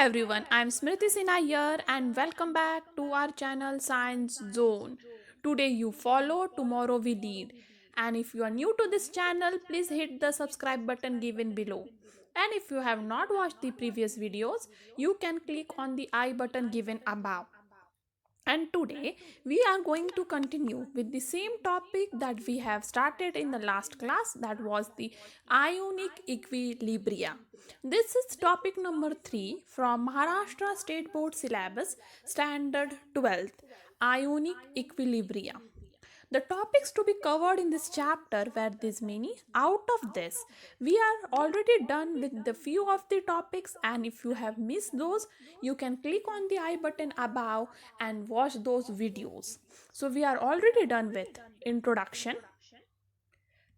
everyone, I'm Smriti Sinha here and welcome back to our channel Science Zone. Today you follow, tomorrow we lead. And if you are new to this channel, please hit the subscribe button given below. And if you have not watched the previous videos, you can click on the I button given above. And today we are going to continue with the same topic that we have started in the last class, that was the ionic equilibria. This is topic number 3 from Maharashtra State Board syllabus standard 12th, ionic equilibria. The topics to be covered in this chapter were these many. Out of this, we are already done with the few of the topics, and if you have missed those, you can click on the I button above and watch those videos. So we are already done with introduction,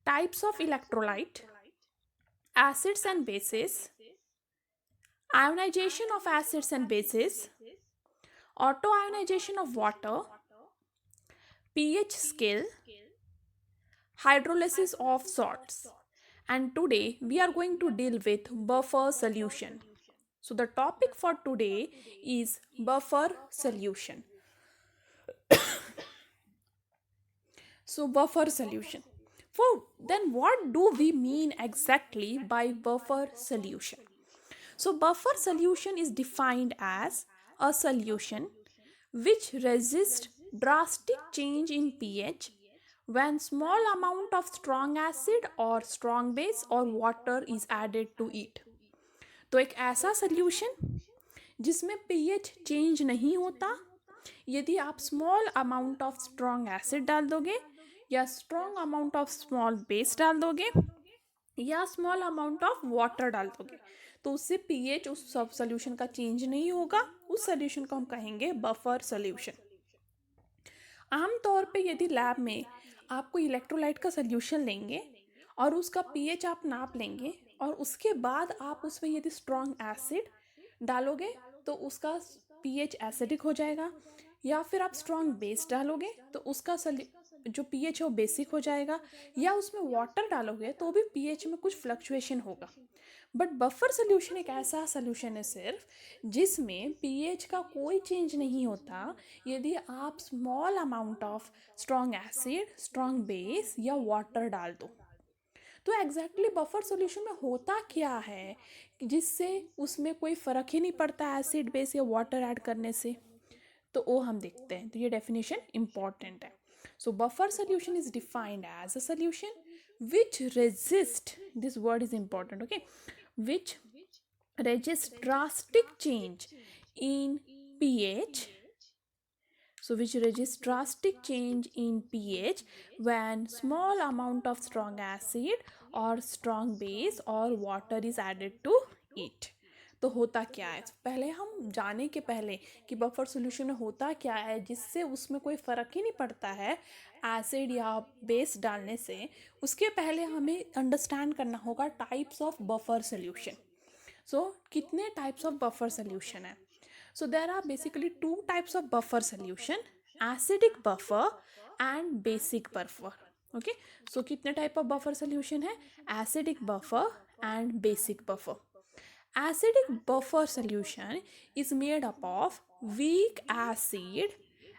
types of electrolyte, acids and bases, ionization of acids and bases, autoionization of water, pH scale, hydrolysis of salts. And today we are going to deal with buffer solution. So the topic for today is buffer solution. So buffer solution. For then what do we mean exactly by buffer solution? So buffer solution is defined as a solution which resists drastic change in pH when small amount of strong acid or strong base or water is added to it. तो एक ऐसा solution जिसमें pH change नहीं होता यदि आप small amount of strong acid डाल दोगे या strong amount of small base डाल दोगे या स्मॉल अमाउंट ऑफ वाटर डाल दोगे तो उससे पीएच उस सब सोल्यूशन का चेंज नहीं होगा. उस सोल्यूशन को हम कहेंगे बफर सोल्यूशन. आमतौर पे यदि लैब में आपको इलेक्ट्रोलाइट का सोल्यूशन लेंगे और उसका पीएच आप नाप लेंगे और उसके बाद आप उसमें यदि स्ट्रॉन्ग एसिड डालोगे तो उसका पीएच एसिडिक हो जाएगा, या फिर आप स्ट्रॉन्ग बेस डालोगे तो उसका जो पीएच है वो बेसिक हो जाएगा, या उसमें वाटर डालोगे तो भी पीएच में कुछ फ्लक्चुएशन होगा. बट बफर सोल्यूशन एक ऐसा सोल्यूशन है सिर्फ जिसमें पीएच का कोई चेंज नहीं होता यदि आप small amount of strong acid, strong base या वाटर डाल दो. तो एग्जैक्टली बफर सॉल्यूशन में होता क्या है जिससे उसमें कोई फ़र्क ही नहीं पड़ता एसिड बेस या वाटर ऐड करने से, तो वो हम देखते हैं. तो ये डेफिनेशन इम्पॉर्टेंट है. So buffer solution is defined as a solution which resist, this word is important, okay, which resist drastic change in pH. So which resist drastic change in pH when small amount of strong acid or strong base or water is added to it. तो होता क्या है, पहले हम जाने के पहले कि बफर सॉल्यूशन में होता क्या है जिससे उसमें कोई फ़र्क ही नहीं पड़ता है एसिड या बेस डालने से, उसके पहले हमें अंडरस्टैंड करना होगा टाइप्स ऑफ बफर सॉल्यूशन. सो कितने टाइप्स ऑफ बफर सॉल्यूशन है? So there are basically two types of buffer solution, acidic buffer and basic buffer. Okay, so कितने type of buffer solution है? Acidic buffer and basic buffer. Acidic buffer solution is made up of weak acid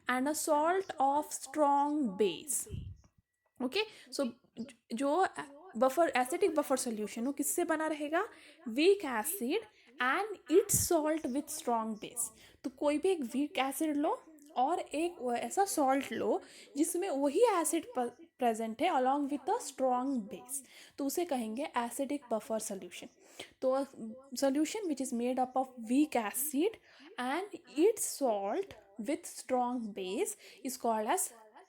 and a salt of strong base. Okay, so जो buffer acidic buffer solution वो किससे बना रहेगा? Weak acid and it's salt with strong base. तो कोई भी एक weak acid लो और एक ऐसा सॉल्ट लो जिसमें वही एसिड प्रेजेंट है along with a strong base, तो उसे कहेंगे एसिडिक बफर सोल्यूशन. तो solution which is made up of weak acid and it's salt with strong base is called as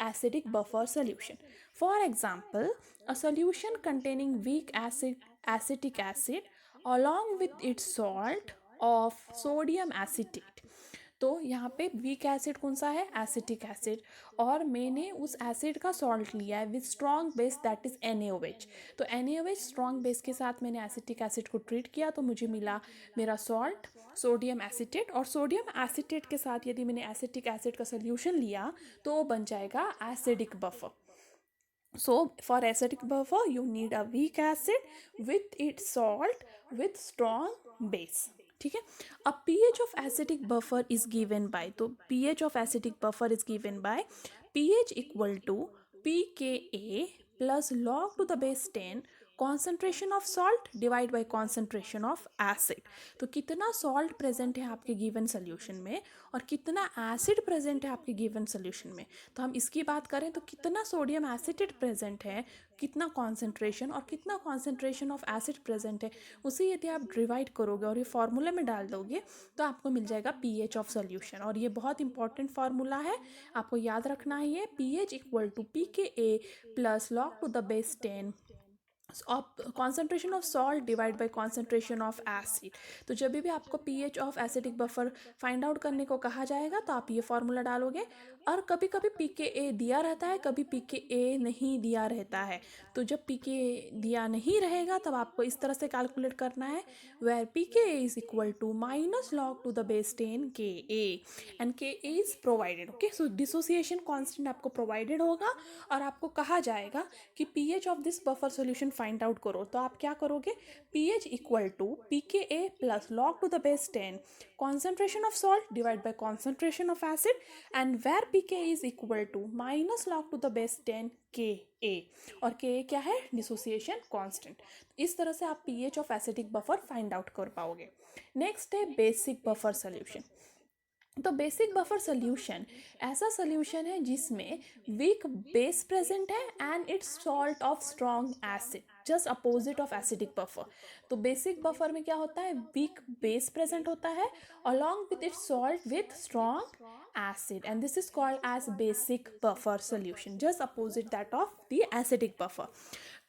acidic buffer solution. For example, a solution containing weak acetic acid along with its salt of sodium acetate. तो यहाँ पे weak acid कौन सा है? Acetic acid. और मैंने उस acid का सॉल्ट लिया है with strong base that is NaOH. तो NaOH स्ट्रॉन्ग बेस के साथ मैंने एसिटिक एसिड को ट्रीट किया तो मुझे मिला मेरा सॉल्ट सोडियम एसिटेट. और सोडियम एसिटेट के साथ यदि मैंने एसिटिक एसिड का सोल्यूशन लिया तो वो बन जाएगा acidic buffer. So for acidic buffer you need a weak acid with its salt with strong base. ठीक है। अब pH of acidic buffer is given by, तो pH of acidic buffer is given by pH equal to pKa plus log to the base 10 concentration of salt divide by concentration of acid. तो कितना salt present है आपके given solution में और कितना acid present है आपके गिवन सोल्यूशन में। तो हम इसकी बात करें तो कितना सोडियम एसिटेट प्रेजेंट है, कितना कॉन्सेंट्रेशन और कितना कॉन्सेंट्रेशन ऑफ एसिड प्रेजेंट है, उसे यदि आप डिवाइड करोगे और ये फार्मूले में डाल दोगे तो आपको मिल जाएगा pH ऑफ सोल्यूशन। और ये बहुत इंपॉर्टेंट फार्मूला है, आपको याद रखना है ये pH equal to pKa plus log to the base 10 concentration of salt divide by concentration of acid. तो जब भी आपको pH of acidic buffer find out करने को कहा जाएगा तो आप ये फॉर्मूला डालोगे। और कभी कभी pKa दिया रहता है, कभी pKa नहीं दिया रहता है। तो जब pKa दिया नहीं रहेगा तब आपको इस तरह से कैलकुलेट करना है, where pKa is equal to minus log to the base 10 Ka and Ka is provided. Okay, so dissociation constant आपको प्रोवाइडेड होगा और आपको कहा जाएगा कि pH of this buffer solution find out करो। तो आप क्या करोगे, pH equal to pKa plus log to the base 10 concentration of salt divided by concentration of acid and where pK is equal to minus log to the base 10 Ka और Ka क्या है, dissociation constant. इस तरह से आप pH of acidic buffer find out कर पाओगे। Next है बेसिक बफर सोल्यूशन। तो बेसिक बफर सोल्यूशन ऐसा सोल्यूशन है जिसमें वीक बेस प्रेजेंट है and it's salt of strong acid, just opposite of acidic buffer. तो बेसिक बफर में क्या होता है, वीक बेस प्रेजेंट होता है along with its salt with strong acid and this is called as basic buffer solution, just opposite that of the acidic buffer।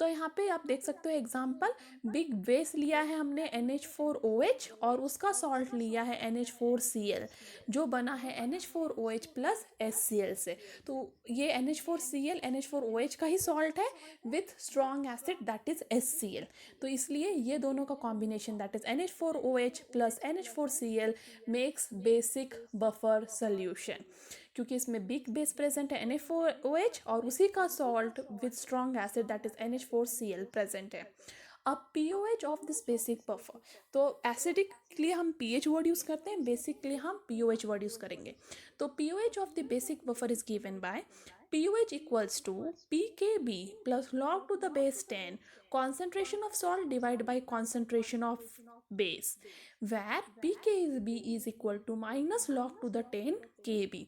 तो यहाँ पे आप देख सकते हो एग्जाम्पल, बिग बेस लिया है हमने NH4OH और उसका सॉल्ट लिया है NH4Cl जो बना है NH4OH प्लस HCl से। तो ये NH4Cl NH4OH का ही सॉल्ट है with strong acid that is HCl। तो इसलिए ये दोनों का combination that is NH4OH plus NH4Cl makes basic buffer solution, क्योंकि इसमें बिग बेस प्रेजेंट है NH4OH और उसी का salt with strong acid that is NH4Cl present है। अब pOH of this basic buffer, तो एसिडिक के लिए हम pH वर्ड यूज़ करते हैं, बेसिक के लिए हम pOH वर्ड यूज़ करेंगे। तो pOH of the basic buffer is given by pOH equals to pKb plus log to the base 10 concentration of salt divided by concentration of base where pKb is equal to minus log to the 10 Kb।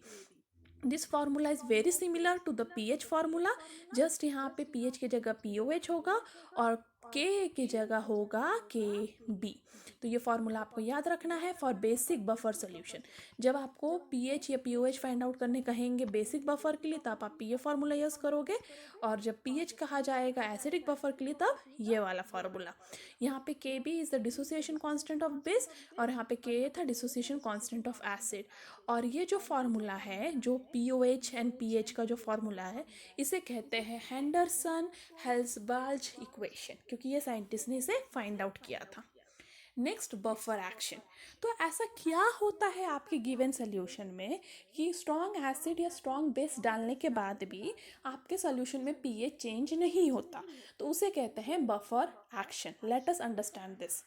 This formula is very similar to the pH formula, just यहाँ पे pH की जगह pOH होगा और Ka की जगह होगा Kb। तो ये फार्मूला आपको याद रखना है फॉर बेसिक बफर सोल्यूशन। जब आपको pH या pOH फाइंड आउट करने कहेंगे बेसिक बफर के लिए तब आप ये फार्मूला यूज़ करोगे, और जब pH कहा जाएगा एसिडिक बफर के लिए तब ये वाला फार्मूला। यहाँ पे Kb is the dissociation constant of base और यहाँ पे Ka था डिसोसिएशन कांस्टेंट ऑफ एसिड। और ये जो फार्मूला है, जो pOH एंड pH का जो फार्मूला है, इसे कहते हैं हेंडरसन हेल्सबाल्च इक्वेशन, क्योंकि ये साइंटिस्ट ने इसे फाइंड आउट किया था। Next, buffer action. तो ऐसा क्या होता है आपके गिवन सोल्यूशन में कि स्ट्रॉन्ग एसिड या स्ट्रॉन्ग बेस डालने के बाद भी आपके सोल्यूशन में pH चेंज नहीं होता, तो उसे कहते हैं buffer action. Let us understand this.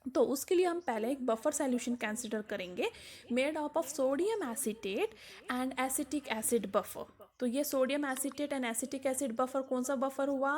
तो उसके लिए हम पहले एक बफर सॉल्यूशन कंसीडर करेंगे made up of sodium acetate and acetic acid buffer. तो ये sodium acetate and acetic acid buffer कौन सा बफर हुआ,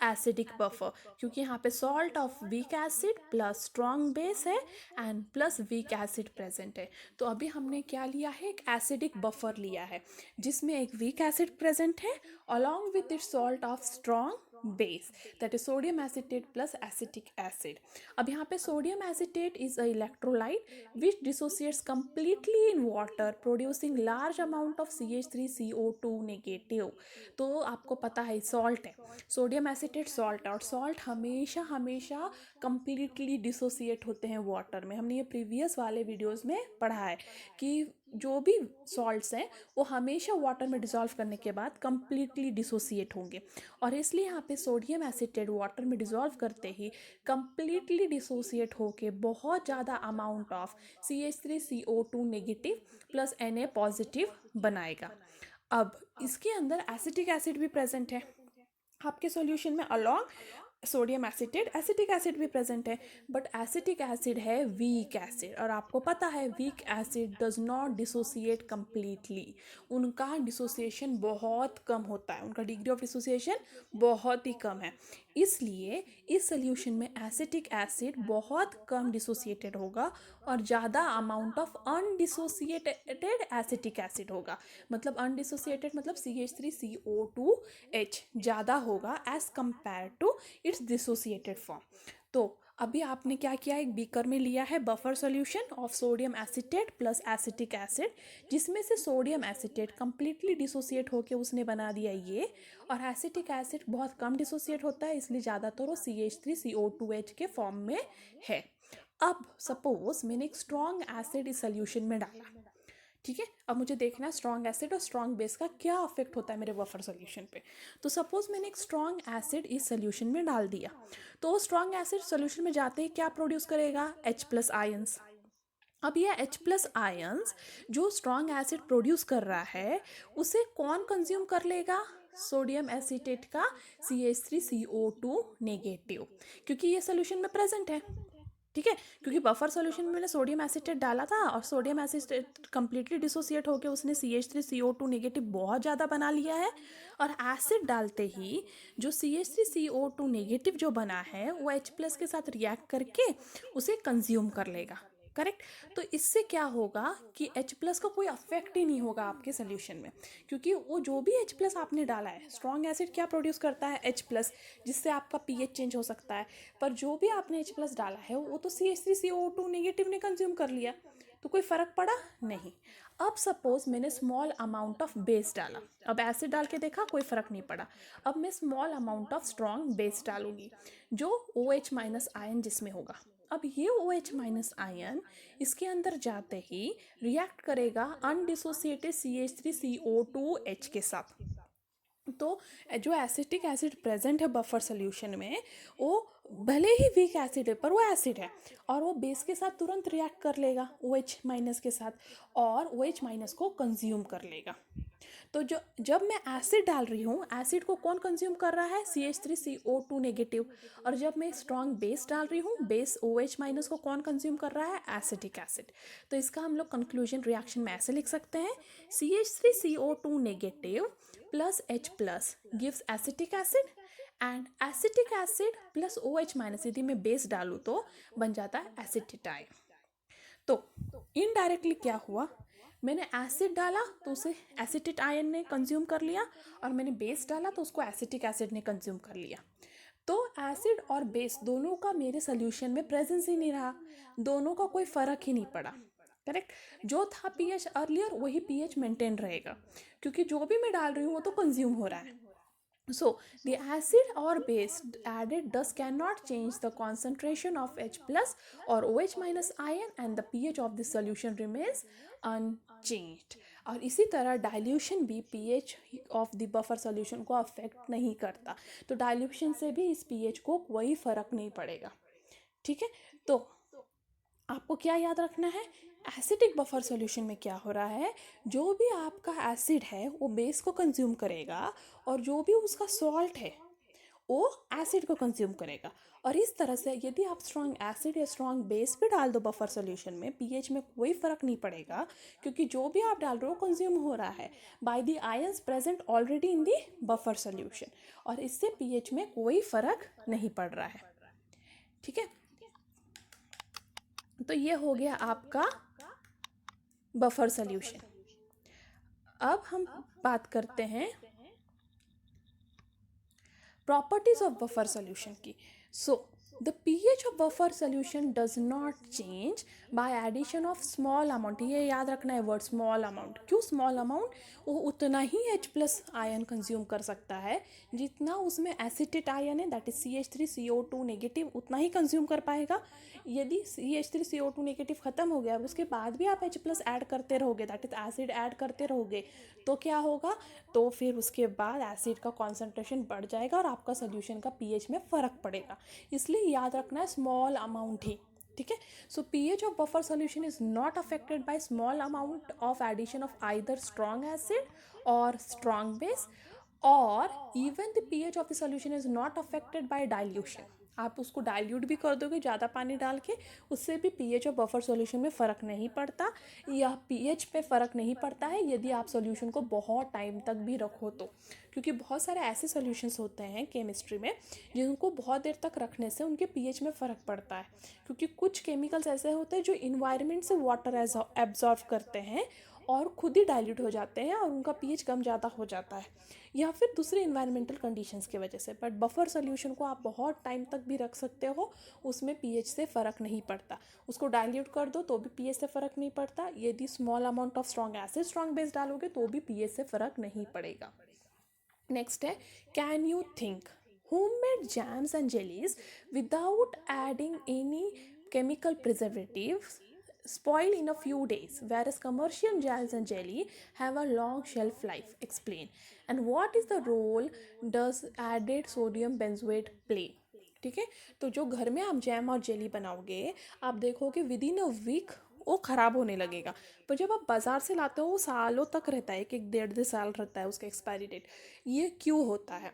एसिडिक बफर, क्योंकि यहाँ पे salt of weak acid plus strong base है and plus weak acid present है। तो अभी हमने क्या लिया है, एक एसिडिक बफर लिया है जिसमें एक वीक एसिड प्रेजेंट है along with it salt of strong base that is sodium acetate plus acetic acid। अब यहाँ पे sodium acetate is a electrolyte which dissociates completely in water producing large amount of CH3CO2 negative। तो आपको पता है salt है, sodium acetate salt है और सॉल्ट हमेशा हमेशा completely डिसोसिएट होते हैं वाटर में। हमने ये प्रीवियस वाले वीडियोस में पढ़ा है कि जो भी सॉल्ट्स हैं वो हमेशा वाटर में डिसॉल्व करने के बाद कंप्लीटली डिसोसिएट होंगे, और इसलिए यहाँ पे सोडियम एसिटेट वाटर में डिसॉल्व करते ही कंप्लीटली डिसोसिएट होके बहुत ज़्यादा amount of CH3CO2 negative plus Na positive बनाएगा। अब इसके अंदर एसिटिक एसिड भी प्रेजेंट है आपके सॉल्यूशन में along sodium acetate, acetic acid भी प्रेजेंट है, बट एसिटिक एसिड है वीक एसिड, और आपको पता है weak acid does not dissociate completely, उनका डिसोसिएशन बहुत कम होता है, उनका डिग्री ऑफ डिसोसिएशन बहुत ही कम है। इसलिए इस सोल्यूशन में एसिटिक एसिड बहुत कम डिसोसिएटेड होगा और ज़्यादा amount of undissociated acetic acid होगा। मतलब अनडिसोसिएटेड मतलब CH3CO2H ज़्यादा होगा as compare to its dissociated form. तो अभी आपने क्या किया, एक बीकर में लिया है buffer solution of sodium acetate plus acetic acid, जिसमें से सोडियम एसिटेट कंप्लीटली डिसोसिएट होकर उसने बना दिया ये, और एसिटिक एसिड बहुत कम डिसोसिएट होता है, इसलिए ज़्यादातर वो CH3CO2H के फॉर्म में है। अब सपोज मैंने एक स्ट्रॉन्ग एसिड इस सोल्यूशन में डाला, ठीक है, अब मुझे देखना है स्ट्रॉन्ग एसिड और स्ट्रॉन्ग बेस का क्या अफेक्ट होता है मेरे बफर सोल्यूशन पे। तो सपोज मैंने एक स्ट्रॉन्ग एसिड इस सोल्यूशन में डाल दिया, तो स्ट्रॉन्ग एसिड सोल्यूशन में जाते ही क्या प्रोड्यूस करेगा, H+ आयंस। अब ये H+ आयंस जो स्ट्रॉन्ग एसिड प्रोड्यूस कर रहा है उसे कौन कंज्यूम कर लेगा, सोडियम एसिटेट का CH3CO2 नेगेटिव, क्योंकि ये सोल्यूशन में प्रेजेंट है, ठीक है, क्योंकि बफर सॉल्यूशन में मैंने सोडियम एसिटेट डाला था और सोडियम एसिटेट कंप्लीटली डिसोसिएट होकर उसने CH3CO2 नेगेटिव बहुत ज़्यादा बना लिया है, और एसिड डालते ही जो CH3CO2 नेगेटिव जो बना है वो H+ के साथ रिएक्ट करके उसे कंज्यूम कर लेगा, करेक्ट। तो इससे क्या होगा कि H+ का कोई अफेक्ट ही नहीं होगा आपके सोल्यूशन में, क्योंकि वो जो भी H+ आपने डाला है, स्ट्रॉन्ग एसिड क्या प्रोड्यूस करता है, H+, जिससे आपका pH चेंज हो सकता है, पर जो भी आपने H+ डाला है वो तो CH3CO2 नेगेटिव ने कंज्यूम कर लिया, तो कोई फ़र्क पड़ा नहीं। अब सपोज मैंने स्मॉल अमाउंट ऑफ बेस डाला, अब एसिड डाल के देखा कोई फ़र्क नहीं पड़ा, अब मैं small amount of strong base डालूंगी जो OH- आयन जिसमें होगा। अब ये OH- आयन इसके अंदर जाते ही रिएक्ट करेगा अनडिसोसिएटेड CH3CO2H के साथ। तो जो एसिटिक एसिड प्रेजेंट है बफर सोल्यूशन में, वो भले ही वीक एसिड है पर वो एसिड है, और वो बेस के साथ तुरंत रिएक्ट कर लेगा OH- के साथ, और OH- को कंज्यूम कर लेगा। तो जो जब मैं एसिड डाल रही हूँ, एसिड को कौन कंज्यूम कर रहा है, CH3CO2 नेगेटिव, और जब मैं स्ट्रॉन्ग बेस डाल रही हूँ, बेस OH- को कौन कंज्यूम कर रहा है, एसिटिक एसिड। तो इसका हम लोग कंक्लूजन रिएक्शन में ऐसे लिख सकते हैं, CH3CO2 negative plus H+ gives acetic acid, and acetic acid plus OH- यदि मैं बेस डालूँ तो बन जाता है एसिटिटाइन। तो इनडायरेक्टली क्या हुआ, मैंने एसिड डाला तो उसे एसिटिक आयन ने कंज्यूम कर लिया, और मैंने बेस डाला तो उसको एसिटिक एसिड ने कंज्यूम कर लिया। तो एसिड और बेस दोनों का मेरे सोल्यूशन में प्रेजेंस ही नहीं रहा, दोनों का कोई फ़र्क ही नहीं पड़ा, करेक्ट। जो था pH अर्लियर वही pH मेंटेन रहेगा, क्योंकि जो भी मैं डाल रही हूँ वो तो कंज्यूम हो रहा है। So, the acid or base added thus cannot change the concentration of H+ or OH- ion, and the pH of the solution remains unchanged. और इसी तरह डाइल्यूशन भी pH of the buffer solution को affect नहीं करता, तो dilution से भी इस pH को कोई फ़र्क नहीं पड़ेगा, ठीक है। तो आपको क्या याद रखना है, एसिडिक बफर सॉल्यूशन में क्या हो रहा है, जो भी आपका एसिड है वो बेस को कंज्यूम करेगा, और जो भी उसका सॉल्ट है वो एसिड को कंज्यूम करेगा। और इस तरह से यदि आप स्ट्रॉन्ग एसिड या स्ट्रॉन्ग बेस भी डाल दो बफर सॉल्यूशन में, पीएच में कोई फ़र्क नहीं पड़ेगा, क्योंकि जो भी आप डाल रहे हो कंज्यूम हो रहा है by the ions present already in the buffer solution, और इससे पीएच में कोई फ़र्क नहीं पड़ रहा है, ठीक है। तो ये हो गया आपका बफर सॉल्यूशन। अब हम बात करते हैं प्रॉपर्टीज ऑफ बफर सॉल्यूशन की। So the pH of buffer solution does not change by addition of small amount, ये याद रखना है वर्ड स्मॉल अमाउंट। क्यों स्मॉल अमाउंट, वो उतना ही H+ आयन कंज्यूम कर सकता है जितना उसमें एसिटेट आयन है, दैट इज CH3CO2 नेगेटिव, उतना ही कंज्यूम कर पाएगा। यदि CH3CO2 नेगेटिव ख़त्म हो गया उसके बाद भी आप H+ ऐड करते रहोगे, दैट इज एसिड ऐड करते रहोगे, तो क्या होगा, तो फिर उसके बाद एसिड का कॉन्सेंट्रेशन बढ़ जाएगा और आपका सोल्यूशन का पीएच में फ़र्क पड़ेगा। इसलिए याद रखना है स्मॉल अमाउंट ही, ठीक है। So pH of buffer solution is not affected by small amount of addition of either strong acid और स्ट्रॉन्ग बेस, और even the pH of the solution is not affected by dilution. आप उसको dilute भी कर दोगे ज़्यादा पानी डाल के, उससे भी पीएच और बफर सॉल्यूशन में फ़र्क नहीं पड़ता, या पीएच पे फ़र्क नहीं पड़ता है यदि आप सॉल्यूशन को बहुत टाइम तक भी रखो तो। क्योंकि बहुत सारे ऐसे सॉल्यूशंस होते हैं केमिस्ट्री में जिनको बहुत देर तक रखने से उनके पीएच में फ़र्क पड़ता है, क्योंकि कुछ केमिकल्स ऐसे होते हैं जो इन्वायरमेंट से वाटर एब्जॉर्व करते हैं और खुद ही डाइल्यूट हो जाते हैं और उनका पीएच कम ज़्यादा हो जाता है, या फिर दूसरे इन्वायरमेंटल कंडीशंस की वजह से। बट बफर सोल्यूशन को आप बहुत टाइम तक भी रख सकते हो, उसमें पीएच से फ़र्क नहीं पड़ता। उसको डाइल्यूट कर दो तो भी पीएच से फ़र्क नहीं पड़ता, यदि small amount of strong acid strong base डालोगे तो भी पीएच से फ़र्क नहीं पड़ेगा। नेक्स्ट है, can you think homemade jams and jellies without adding any chemical preservatives spoil in a few days, whereas commercial jams and jelly have a long shelf life? Explain. And what is the role does added sodium benzoate play? ठीक है, तो जो घर में आप jam और jelly बनाओगे, आप देखोगे विद इन अ वीक वो ख़राब होने लगेगा। पर जब आप बाज़ार से लाते हो वो सालों तक रहता है, एक डेढ़ 2 साल रहता है उसका एक्सपायरी डेट। ये क्यों होता है?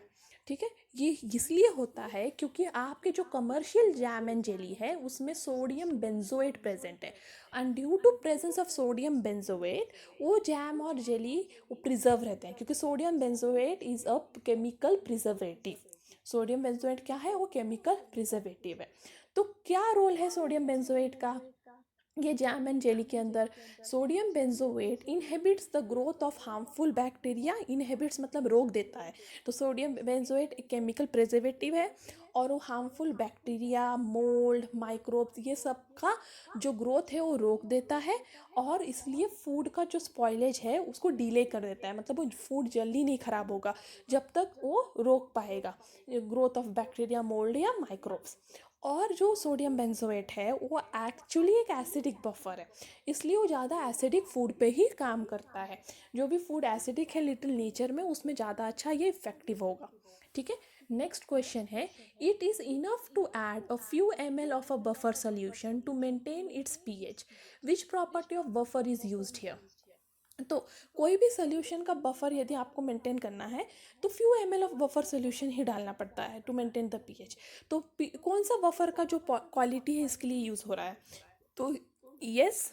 ठीक है, ये इसलिए होता है क्योंकि आपके जो कमर्शियल जैम एंड जेली है उसमें सोडियम बेंजोएट प्रेजेंट है, and due to presence of sodium benzoate वो जैम और जेली वो प्रिजर्व रहते हैं, क्योंकि sodium benzoate is a chemical preservative. Sodium benzoate क्या है? वो केमिकल प्रिजर्वेटिव है। तो क्या रोल है सोडियम बेंजोएट का ये जैम एंड जेली के अंदर? Sodium benzoate inhibits the growth of harmful bacteria. Inhibits मतलब रोक देता है। तो सोडियम बेंजोएट एक केमिकल प्रिजर्वेटिव है और वो हार्मफुल बैक्टीरिया, मोल्ड, माइक्रोब्स, ये सब का जो ग्रोथ है वो रोक देता है, और इसलिए फूड का जो स्पॉइलेज है उसको डिले कर देता है। मतलब वो फूड जल्दी नहीं ख़राब होगा जब तक वो रोक पाएगा ग्रोथ ऑफ बैक्टीरिया, मोल्ड या माइक्रोब्स। और जो सोडियम बेंजोएट है वो एक्चुअली एक एसिडिक बफर है, इसलिए वो ज़्यादा एसिडिक फूड पे ही काम करता है। जो भी फूड एसिडिक है लिटिल नेचर में, उसमें ज़्यादा अच्छा ये इफेक्टिव होगा। ठीक है, नेक्स्ट क्वेश्चन है, it is enough to add a few ml of a buffer solution to maintain its pH, which property of buffer is used here? तो कोई भी सोल्यूशन का बफर यदि आपको मेंटेन करना है तो few ml of buffer solution ही डालना पड़ता है टू मेंटेन द पीएच। तो कौन सा बफर का जो क्वालिटी है इसके लिए यूज़ हो रहा है? तो yes,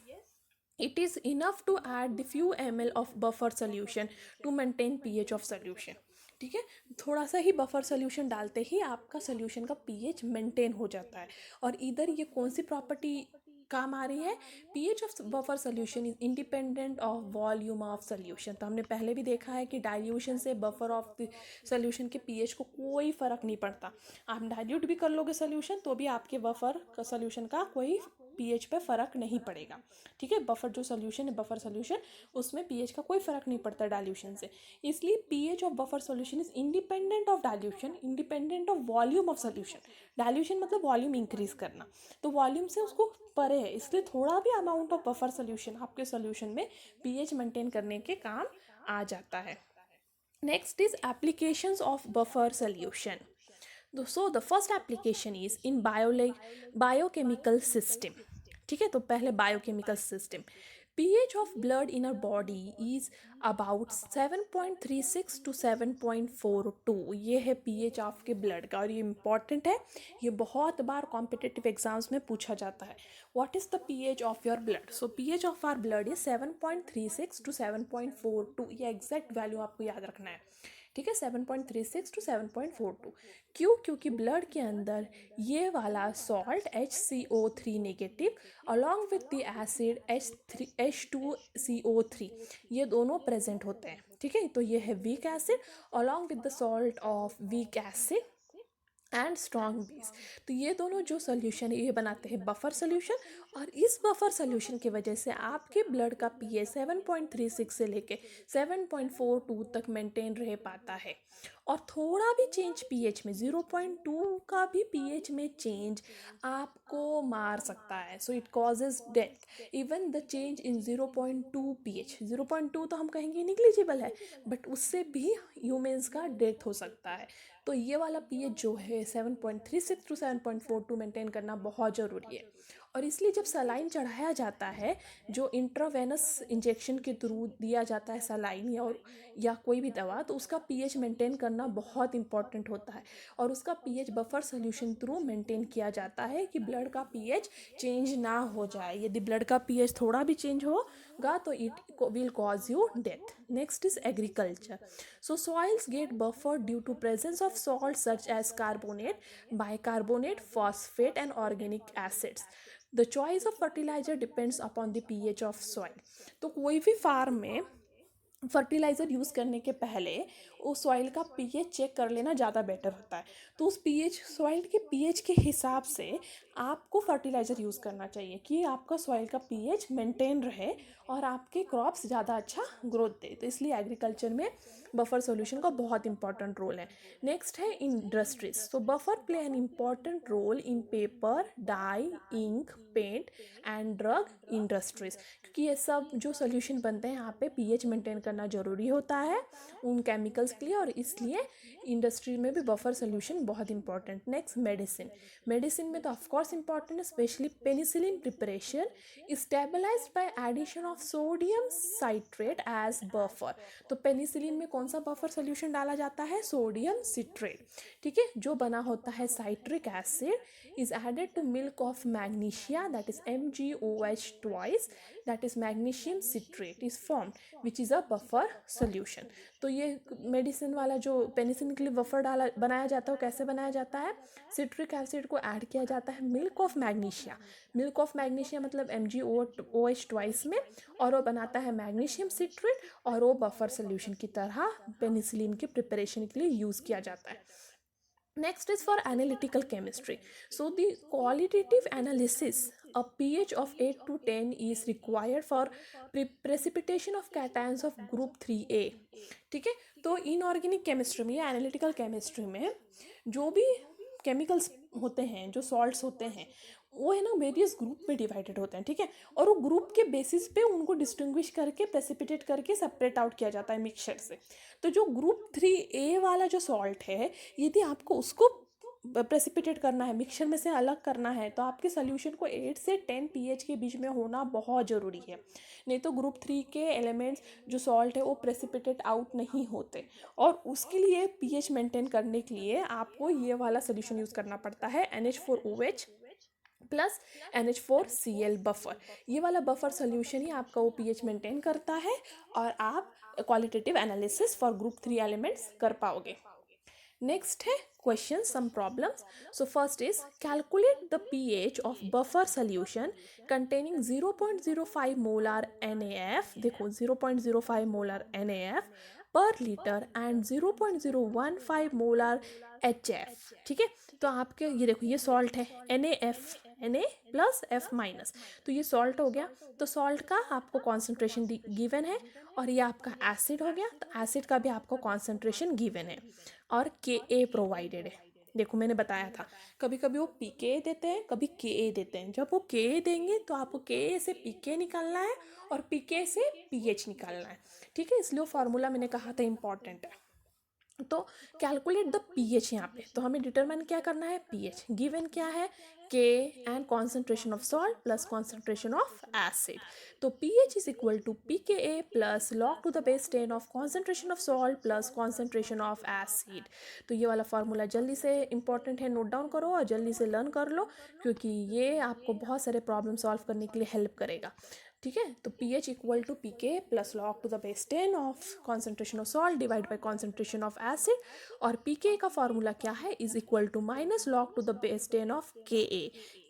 it is enough to add the few ml of buffer solution to maintain pH of solution। ठीक है, थोड़ा सा ही बफर सोल्यूशन डालते ही आपका सोल्यूशन का पीएच मेंटेन हो जाता है। और इधर ये कौन सी प्रॉपर्टी काम आ रही है? PH of buffer solution is independent of volume of solution. तो हमने पहले भी देखा है कि डाइल्यूशन से बफर ऑफ द सोल्यूशन के पीएच को कोई फ़र्क नहीं पड़ता। आप डाइल्यूट भी कर लोगे सोल्यूशन तो भी आपके बफर का सोल्यूशन का कोई पीएच पे फ़र्क नहीं पड़ेगा। ठीक है, बफर जो सोल्यूशन है, बफर सोल्यूशन, उसमें पीएच का कोई फ़र्क नहीं पड़ता डाइल्यूशन से। इसलिए pH of buffer solution is independent of dilution, independent of volume of solution. Dilution मतलब वॉल्यूम इंक्रीज करना, तो वॉल्यूम से उसको परे है, इसलिए थोड़ा भी अमाउंट ऑफ बफर सोल्यूशन आपके सोल्यूशन में पीएच मेंटेन करने के काम आ जाता है। Next is applications of buffer solution. So the first application is in biochemical system. ठीक है, तो पहले biochemical system. pH of blood in our body is about 7.36 to 7.42। ये है pH आपके ब्लड का, और ये इम्पॉर्टेंट है, ये बहुत बार कॉम्पिटिटिव एग्जाम्स में पूछा जाता है। What is the pH of your blood? So pH of our blood is 7.36 to 7.42। ये एग्जैक्ट वैल्यू आपको याद रखना है। ठीक है, 7.36 टू 7.42। क्यों? क्योंकि ब्लड के अंदर ये वाला salt HCO3 negative along with the acid H2CO3, ये दोनों प्रेजेंट होते हैं। ठीक है, तो ये है weak acid along with the salt of weak acid and strong base. तो ये दोनों जो सोल्यूशन है ये बनाते हैं बफर सोल्यूशन, और इस बफर सोल्यूशन की वजह से आपके ब्लड का पीएच 7.36 से लेके 7.42 तक मेंटेन रह पाता है। और थोड़ा भी चेंज पीएच में, 0.2 का भी पीएच में चेंज आपको मार सकता है. So it causes death. Even the change in 0.2 pH, 0.2 तो हम कहेंगे निग्लिजिबल है, बट उससे भी ह्यूमंस का डेथ हो सकता है. तो ये वाला पीएच जो है 7.36 टू 7.42 मेंटेन करना बहुत ज़रूरी है. और इसलिए जब सलाइन चढ़ाया जाता है, जो इंट्रावेनस इंजेक्शन के थ्रू दिया जाता है सलाइन या कोई भी दवा, तो उसका पीएच मेंटेन करना बहुत इंपॉर्टेंट होता है. और उसका pH buffer solution through maintain किया जाता है कि ब्लड का पीएच चेंज ना हो जाए. यदि ब्लड का पीएच थोड़ा भी चेंज होगा तो it will cause you death. Next is agriculture. So soils get buffered due to presence of salts such as carbonate, bicarbonate, phosphate and organic acids. The choice of fertilizer depends upon the pH of soil. तो कोई भी farm में fertiliser use करने के पहले उस soil का pH check कर लेना ज़्यादा बेटर होता है. तो उस पीएच, सॉइल के पीएच के हिसाब से आपको फर्टिलाइज़र यूज़ करना चाहिए कि आपका सॉइल का पीएच मेंटेन रहे और आपके क्रॉप्स ज़्यादा अच्छा ग्रोथ दे. तो इसलिए एग्रीकल्चर में बफर सॉल्यूशन का बहुत इंपॉर्टेंट रोल है. नेक्स्ट है इंडस्ट्रीज. तो buffer play an important role in paper, dye, ink, paint and drug industries. क्योंकि ये सब जो सोल्यूशन बनते हैं यहाँ पे पीएच मेंटेन करना ज़रूरी होता है उन केमिकल्स के लिए, और इसलिए इंडस्ट्री में भी बफर सोल्यूशन बहुत इंपॉर्टेंट. Next medicine. मेडिसिन में तो ऑफकोर्स इंपॉर्टेंट है, specially penicillin preparation stabilised by addition of sodium citrate as buffer. तो पेनिसिलिन में कौन सा बफर सोल्यूशन डाला जाता है? Sodium citrate. ठीक है, जो बना होता है citric acid is added to milk of magnesia, that is MgOH twice, that is magnesium citrate is formed, which is a buffer solution. तो ये मेडिसिन वाला जो पेनिसिलिन के लिए बफर बनाया जाता है, वो कैसे बनाया जाता है? सिट्रिक एसिड को ऐड किया जाता है milk of magnesia. Milk of magnesia मतलब MgOH ट्वाइस में, और वो बनाता है मैग्नीशियम सिट्रेट, और वो बफर सोल्यूशन की तरह पेनिसिलिन के प्रिपरेशन के लिए यूज़ किया जाता है. Next is for analytical chemistry. So the qualitative analysis, a pH of 8 to 10 is required for precipitation of cations of group 3A. ठीक है, तो इनऑर्गेनिक केमिस्ट्री में या एनालिटिकल केमिस्ट्री में जो भी केमिकल्स होते हैं, जो सॉल्ट्स होते हैं, वो है ना वेरियस ग्रुप में डिवाइडेड होते हैं. ठीक है, और वो ग्रुप के बेसिस पे उनको डिस्टिंग्विश करके प्रेसिपिटेट करके सेपरेट आउट किया जाता है मिक्सचर से. तो जो ग्रुप 3A वाला जो सॉल्ट है, यदि आपको उसको प्रेसिपिटेट करना है, मिक्सचर में से अलग करना है, तो आपके सोल्यूशन को 8 से 10 pH के बीच में होना बहुत ज़रूरी है. नहीं तो ग्रुप 3 के एलिमेंट्स जो सॉल्ट है वो प्रेसिपिटेट आउट नहीं होते. और उसके लिए pH मेंटेन करने के लिए आपको ये वाला सोल्यूशन यूज़ करना पड़ता है, NH4OH प्लस NH4Cl बफर. ये वाला बफर सोल्यूशन ही आपका वो pH मेंटेन करता है और आप qualitative analysis for group 3 elements कर पाओगे. नेक्स्ट है question, some problems. So first is calculate the pH of buffer solution containing 0.05 molar NaF. देखो 0.05 मोलर NaF पर लीटर एंड 0.015 मोलर HF. ठीक है, तो आपके ये देखो ये सॉल्ट है NaF, Na plus F minus, तो ये सॉल्ट हो गया. तो सॉल्ट का आपको कॉन्सेंट्रेशन गिवन है, और ये आपका एसिड हो गया, तो एसिड का भी आपको कॉन्सेंट्रेशन गिवन है और Ka प्रोवाइडेड है. देखो मैंने बताया था, कभी कभी वो pK देते हैं, कभी Ka देते हैं. जब वो Ka देंगे तो आपको Ka से pK निकालना है और pK से pH निकालना है. ठीक है, इसलिए वो फार्मूला मैंने कहा था इम्पॉर्टेंट है. तो कैलकुलेट द pH यहाँ पे, तो हमें डिटरमाइन क्या करना है? pH गिवन क्या है? K and concentration of salt plus concentration of acid. तो pH is equal to pKa plus log to the base 10 of concentration of salt plus concentration of acid. तो ये वाला फार्मूला जल्दी से इंपॉर्टेंट है, note down करो और जल्दी से लर्न कर लो, क्योंकि ये आपको बहुत सारे प्रॉब्लम सॉल्व करने के लिए हेल्प करेगा. ठीक है, तो pH equal to pK plus log to the base 10 of concentration of salt divide by concentration of acid, और pK का फार्मूला क्या है? Is equal to minus log to the base 10 of Ka.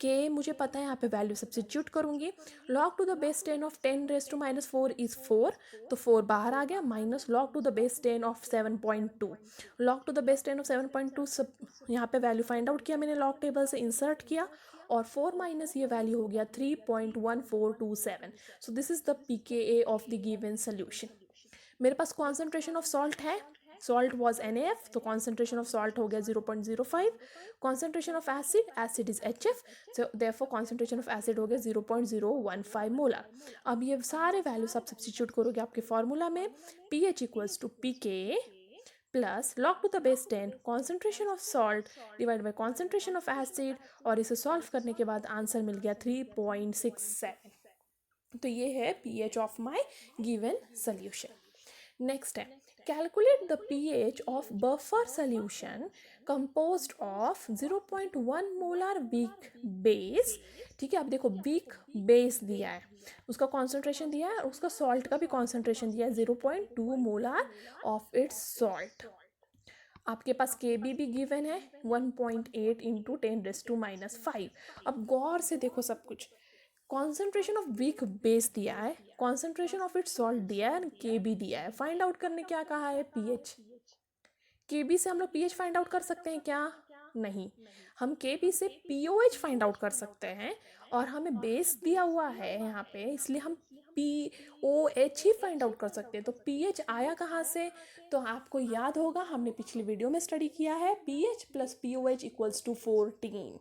Ka मुझे पता है, यहाँ पे value substitute करूँगी. log to the base 10 of 10 raise to minus 4 is 4, तो 4 बाहर आ गया, minus log to the base 10 of 7.2. log to the base 10 of 7.2 सब यहाँ पे वैल्यू फाइंड आउट किया मैंने, लॉग टेबल से इंसर्ट किया, और 4 माइनस ये वैल्यू हो गया 3.1427. So this is the pKa of the given solution. मेरे पास कॉन्सेंट्रेशन ऑफ सॉल्ट है salt was NaF, तो concentration of salt हो गया 0.05. concentration of acid is HF, so therefore concentration of acid हो गया 0.015 मोलर. अब ये सारे वैल्यूज आप सब्स्टिट्यूट करोगे आपके फॉर्मूला में. pH equals to pK plus log to the base 10 concentration of salt divide by concentration of acid, और इसे सॉल्व करने के बाद आंसर मिल गया 3.67. तो ये है pH of my given solution. Next है calculate the pH of buffer solution composed of 0.1 molar weak base. ठीक है, अब देखो वीक बेस दिया है, उसका कॉन्सेंट्रेशन दिया है, और उसका सॉल्ट का भी कॉन्सेंट्रेशन दिया है 0.2 मोलर ऑफ इट्स सॉल्ट. आपके पास KB भी गिवन है 1.8 इंटू 10⁻⁻5. अब गौर से देखो सब कुछ. कॉन्सेंट्रेशन ऑफ वीक बेस दिया है, कॉन्सेंट्रेशन ऑफ इट्स सॉल्ट दिया है, KB दिया है. फाइंड आउट करने क्या कहा है, pH. KB से हम लोग pH फाइंड आउट कर सकते हैं क्या? नहीं. हम KB से POH फाइंड आउट कर सकते हैं, और हमें बेस दिया हुआ है यहाँ पे, इसलिए हम POH ही फाइंड आउट कर सकते हैं. तो pH आया कहाँ से? तो आपको याद होगा हमने पिछली वीडियो में स्टडी किया है, pH plus POH equals to 14.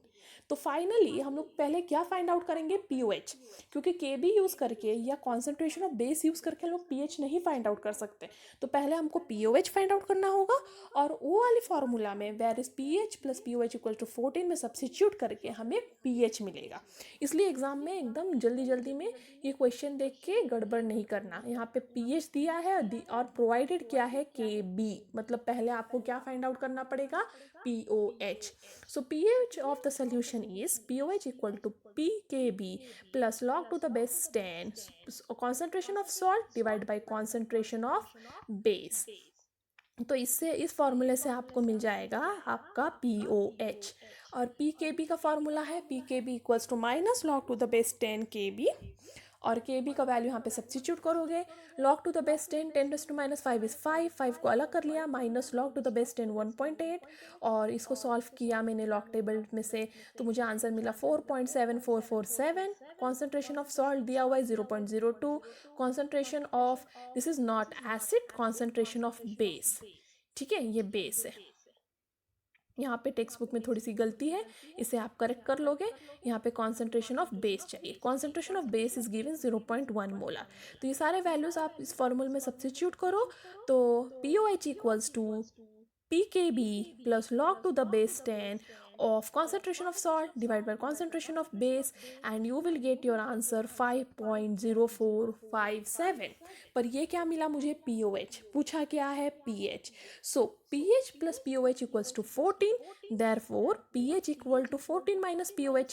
तो फाइनली हम लोग पहले क्या फाइंड आउट करेंगे, POH, क्योंकि KB यूज़ करके या कॉन्सेंट्रेशन ऑफ बेस यूज़ करके हम लोग pH नहीं फाइंड आउट कर सकते. तो पहले हमको POH फाइंड आउट करना होगा, और वो वाली फॉर्मूला में where is pH plus POH equal to 14 में सब्स्टिट्यूट करके हमें pH मिलेगा. इसलिए एग्जाम में एकदम जल्दी जल्दी में ये क्वेश्चन देख के गड़बड़ नहीं करना. यहाँ पे pH दिया है और प्रोवाइडेड क्या है, KB. मतलब पहले आपको क्या फाइंड आउट करना पड़ेगा, POH. So pH of the solution is POH equal to pKb plus log to the base 10 concentration of salt divided by concentration of base. तो इससे इस फॉर्मूले से आपको मिल जाएगा आपका POH. और pKb का फॉर्मूला है pKb equals to minus log to the base 10 KB, और KB का वैल्यू यहाँ पे सब्स्टिट्यूट करोगे. Log to the base 10 is 5 को अलग कर लिया, minus log to the base 10 1.8, और इसको सॉल्व किया मैंने लॉग टेबल में से, तो मुझे आंसर मिला 4.7447. कॉन्सेंट्रेशन ऑफ सॉल्ट दिया हुआ है 0.02. Concentration of, this is not acid, concentration of base. ठीक है, ये बेस है. यहाँ पे टेक्स्ट बुक में थोड़ी सी गलती है, इसे आप करेक्ट कर लोगे. यहाँ पे कॉन्सेंट्रेशन ऑफ बेस चाहिए. Concentration of base is given 0.1 molar. तो ये सारे वैल्यूज आप इस फॉर्मूले में सब्स्टिट्यूट करो. तो POH equals to pKb plus log to the base 10 of concentration of salt divided by concentration of base, and you will get your answer 5.0457. पर ये क्या मिला मुझे, POH. पूछा क्या है, pH. So pH plus POH equals to 14. Therefore pH equal to 14 minus POH.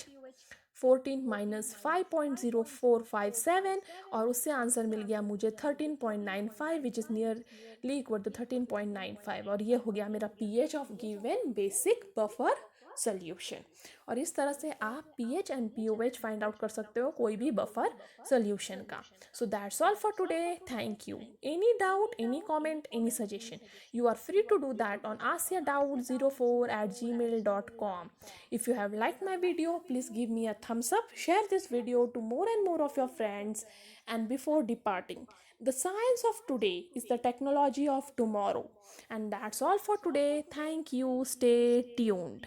14 minus 5.0457, और उससे आंसर मिल गया मुझे 13.95, which is nearly equal to 13.95. और ये हो गया मेरा pH of given basic buffer solution. और इस तरह से आप pH and POH find out कर सकते हो कोई भी बफर सोल्यूशन का. So that's all for today. Thank you. Any doubt, any comment, any suggestion, you are free to do that on askyadoubts04@gmail.com. If you have liked my video, please give me a thumbs up, share this video to more and more of your friends. And before departing, the science of today is the technology of tomorrow. And that's all for today. Thank you. Stay tuned.